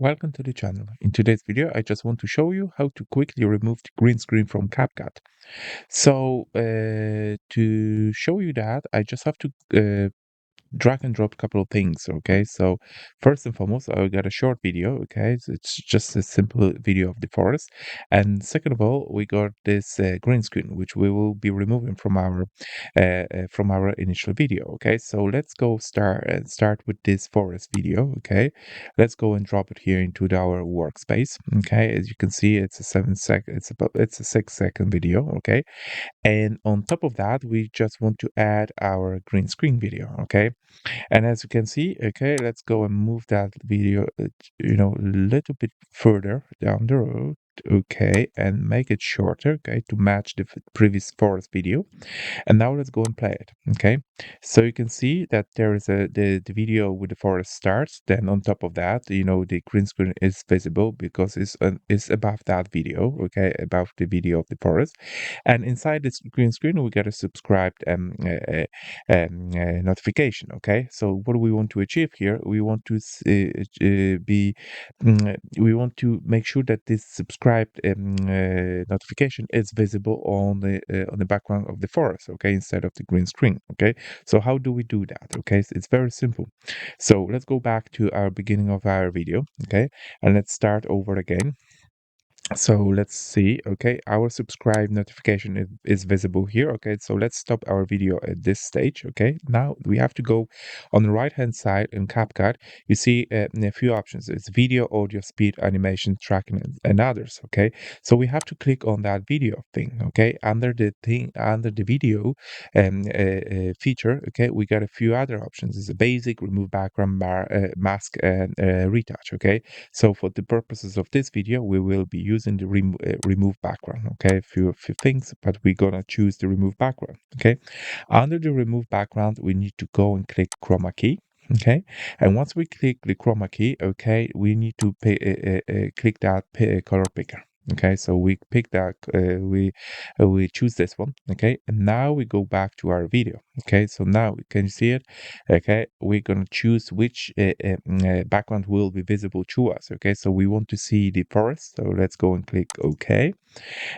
Welcome to the channel. In today's video, I just want to show you how to quickly remove the green screen from CapCut. To show you that, I just have to drag and drop a couple of things. Okay, so first and foremost, I got a short video. Okay, so it's just a simple video of the forest, and second of all, we got this green screen which we will be removing from our initial video. Okay, so let's go start with this forest video. Okay, let's go and drop it here into our workspace. Okay, as you can see, it's a 7 second, it's a 6 second video. Okay, and on top of that, we just want to add our green screen video. Okay, and as you can see, okay, let's go and move that video, a little bit further down the road. Okay, and make it shorter. Okay, to match the previous forest video. And now let's go and play it. Okay, so you can see that there is the video with the forest starts. Then on top of that, the green screen is visible because it's above that video. Okay, above the video of the forest. And inside this green screen, we get a subscribed notification. Okay, so what do we want to achieve here? We want to we want to make sure that this subscribed notification is visible on the background of the forest. Okay, instead of the green screen. Okay, so how do we do that? Okay, so it's very simple. So let's go back to our beginning of our video. Okay, and let's start over again. So let's see. Okay, our subscribe notification is visible here. Okay, so let's stop our video at this stage. Okay, now we have to go on the right hand side in CapCut. You see a few options. It's video, audio, speed, animation, tracking, and others. Okay, so we have to click on that video thing. Okay, under the video feature. Okay, we got a few other options. It's a basic, remove background, mask, and retouch. Okay, so for the purposes of this video, we will be using the remove background. Okay, a few things, but we're gonna choose the remove background. Okay, under the remove background, we need to go and click chroma key. Okay, and once we click the chroma key, okay, we need to click that color picker. Okay, so we pick that, we choose this one. Okay, and now we go back to our video. Okay, so now can you see it? Okay, we're gonna choose which background will be visible to us. Okay, so we want to see the forest, so let's go and click OK.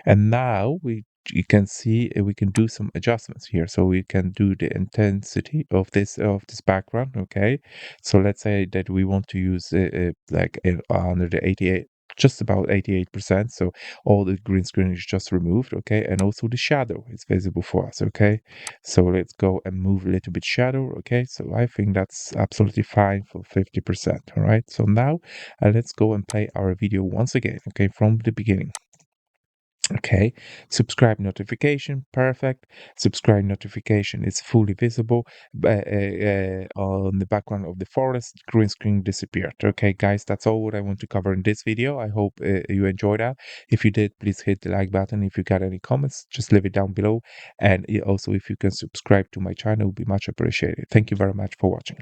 And now you can see we can do some adjustments here, so we can do the intensity of this background. Okay, so let's say that we want to use under the 88, just about 88%, so all the green screen is just removed. Okay, and also the shadow is visible for us. Okay, so let's go and move a little bit shadow. Okay, so I think that's absolutely fine for 50%. All right, so now let's go and play our video once again. Okay, from the beginning. Okay, subscribe notification, perfect. Subscribe notification is fully visible on the background of the forest. Green screen disappeared. Okay, guys, that's all what I want to cover in this video. I hope you enjoyed that. If you did, please hit the like button. If you got any comments, just leave it down below. And also, if you can subscribe to my channel, it would be much appreciated. Thank you very much for watching.